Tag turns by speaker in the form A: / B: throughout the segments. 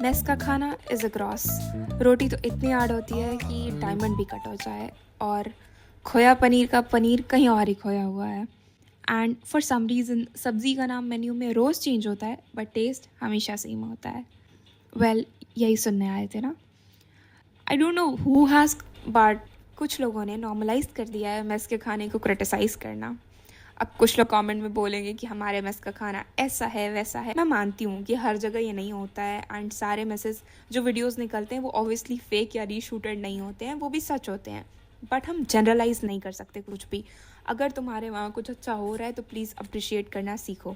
A: Mess का खाना is a gross. रोटी तो इतनी हार्ड होती है कि डायमंड भी कट हो जाए, और खोया पनीर का पनीर कहीं और ही खोया हुआ है। एंड फॉर सम रीज़न सब्ज़ी का नाम मेन्यू में रोज़ चेंज होता है, बट टेस्ट हमेशा सेम होता है। वेल, यही सुनने आए थे ना। I don't know who has, but कुछ लोगों ने नॉर्मलाइज कर दिया है मेस के खाने को क्रिटिसाइज़ करना। अब कुछ लोग कमेंट में बोलेंगे कि हमारे मेस का खाना ऐसा है वैसा है। मैं मानती हूँ कि हर जगह ये नहीं होता है, एंड सारे मैसेज जो वीडियोस निकलते हैं वो ऑब्वियसली फेक या रीशूटेड नहीं होते हैं, वो भी सच होते हैं। बट हम जनरलाइज नहीं कर सकते कुछ भी। अगर तुम्हारे वहाँ कुछ अच्छा हो रहा है तो प्लीज़ अप्रिशिएट करना सीखो।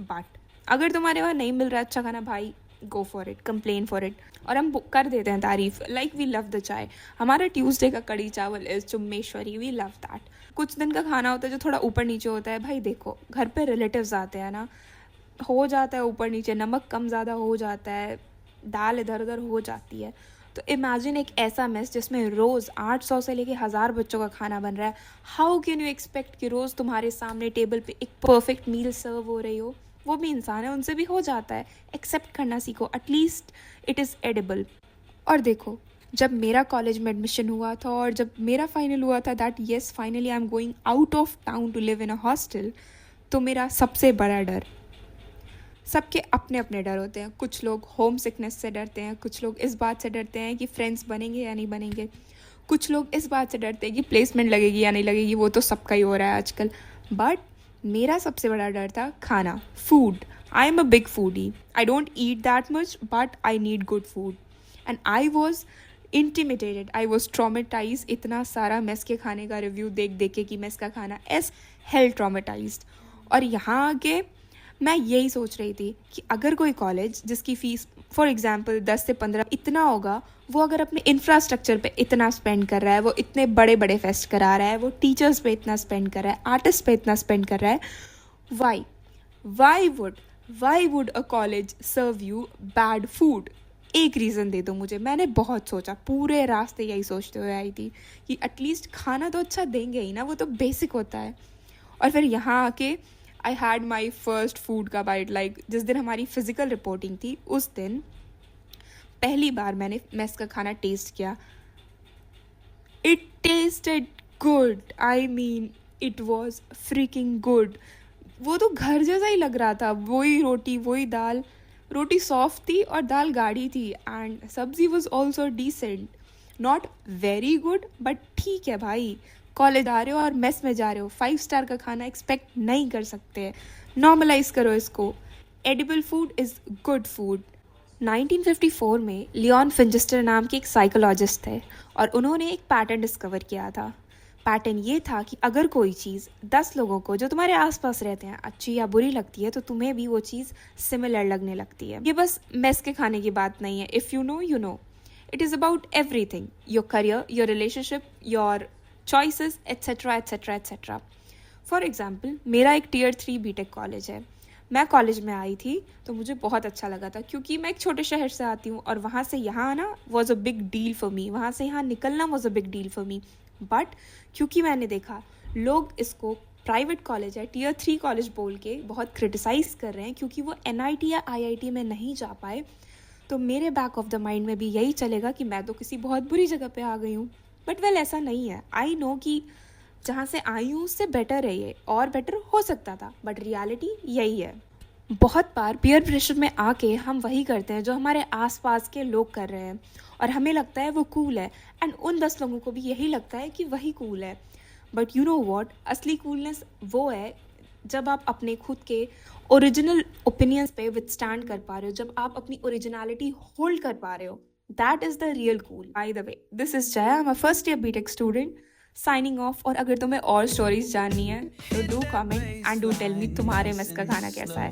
A: बट अगर तुम्हारे वहाँ नहीं मिल रहा अच्छा खाना, भाई go for it, complain for it. और हम कर देते हैं तारीफ, लाइक वी लव द चाय। हमारा ट्यूसडे का कड़ी चावल इज़ चुम्मेश्वरी, वी लव दैट। कुछ दिन का खाना होता है जो थोड़ा ऊपर नीचे होता है, भाई देखो घर पे रिलेटिव्स आते हैं ना, हो जाता है ऊपर नीचे, नमक कम ज़्यादा हो जाता है, दाल इधर उधर हो जाती है। तो इमेजिन एक ऐसा मेस जिसमें रोज़ 800 से लेके 1000 बच्चों का खाना बन रहा है। हाउ कैन यू एक्सपेक्ट कि रोज़ तुम्हारे सामने टेबल पे एक परफेक्ट मील सर्व हो रही हो। वो भी इंसान है, उनसे भी हो जाता है। एक्सेप्ट करना सीखो, एटलीस्ट इट इज़ एडिबल। और देखो, जब मेरा कॉलेज में एडमिशन हुआ था और जब मेरा फाइनल हुआ था that yes finally I am going out of town to live in a hostel, तो मेरा सबसे बड़ा डर, सबके अपने अपने डर होते हैं। कुछ लोग होम सिकनेस से डरते हैं, कुछ लोग इस बात से डरते हैं कि फ्रेंड्स बनेंगे या नहीं बनेंगे, कुछ लोग इस बात से डरते हैं कि प्लेसमेंट लगेगी या नहीं लगेगी, वो तो सबका ही हो रहा है आजकल। बट मेरा सबसे बड़ा डर था खाना, food. I am a big foodie, I don't eat that much but I need good food. And I was intimidated, I was traumatise इतना सारा मेस के खाने का रिव्यू देख देख के कि मेस का खाना एस हेल ट्रामेटाइज। और यहाँ आके मैं यही सोच रही थी कि अगर कोई कॉलेज जिसकी फ़ीस फॉर एग्ज़ाम्पल 10 से 15 इतना होगा, वो अगर अपने इंफ्रास्ट्रक्चर पे इतना स्पेंड कर रहा है, वो इतने बड़े बड़े फेस्ट करा रहा है, वो टीचर्स पे इतना स्पेंड कर रहा है, आर्टिस्ट पे इतना स्पेंड कर रहा है, why why would why would a college serve you bad food? एक रीज़न दे दो मुझे। मैंने बहुत सोचा, पूरे रास्ते यही सोचते हुए आई थी कि एटलीस्ट खाना तो अच्छा देंगे ही ना, वो तो बेसिक होता है। और फिर यहाँ आके I had my first food का बाइट, लाइक जिस दिन हमारी फिज़िकल रिपोर्टिंग थी उस दिन पहली बार मैंने मेस का खाना टेस्ट किया। It tested good, I mean it was freaking good. वो तो घर जैसा ही लग रहा था, वही रोटी वही दाल। रोटी सॉफ्ट थी और दाल गाढ़ी थी, and sabzi was also decent, not very good but ठीक है भाई। कॉलेज आ रहे हो और मेस में जा रहे हो, 5 स्टार का खाना एक्सपेक्ट नहीं कर सकते। नॉर्मलाइज करो इसको। Edible food is good food. 1954 में लियोन फिंचेस्टर नाम के एक साइकोलॉजिस्ट थे, और उन्होंने एक पैटर्न डिस्कवर किया था। पैटर्न ये था कि अगर कोई चीज़ 10 लोगों को जो तुम्हारे आसपास रहते हैं अच्छी या बुरी लगती है, तो तुम्हें भी वो चीज़ सिमिलर लगने लगती है। ये बस मेस के खाने की बात नहीं है। If you know you know. It is about everything, your career, your relationship, your choices, etcetera etcetera etcetera. For example, मेरा एक Tier 3 बीटेक कॉलेज है। मैं कॉलेज में आई थी तो मुझे बहुत अच्छा लगा था, क्योंकि मैं एक छोटे शहर से आती हूँ और वहाँ से यहाँ आना was a big deal for me, वहाँ से यहाँ निकलना was a big deal for me. But क्योंकि मैंने देखा लोग इसको प्राइवेट कॉलेज है, Tier 3 कॉलेज बोल के बहुत क्रिटिसाइज़ कर रहे हैं क्योंकि वो NIT या IIT में नहीं जा पाए, तो मेरे बैक ऑफ द माइंड में भी यही चलेगा कि मैं तो किसी बहुत बुरी जगह पे आ गई हूँ। बट वेल, ऐसा नहीं है। आई नो कि जहाँ से आई हूँ उससे बेटर है ये, और बेटर हो सकता था, बट रियलिटी यही है। बहुत बार पीयर प्रेशर में आके हम वही करते हैं जो हमारे आसपास के लोग कर रहे हैं, और हमें लगता है वो कूल है, एंड उन 10 लोगों को भी यही लगता है कि वही कूल है। बट यू नो वॉट, असली कूलनेस वो है जब आप अपने खुद के ओरिजिनल ओपिनियंस पे विथस्टैंड कर पा रहे हो, जब आप अपनी ओरिजिनलिटी होल्ड कर पा रहे हो। That is the real cool. By the way, this is Jaya, I am a first year BTech student signing off. और अगर तुम्हें और स्टोरीज जाननी है तो do comment and do tell me तुम्हारे मेस का खाना कैसा है।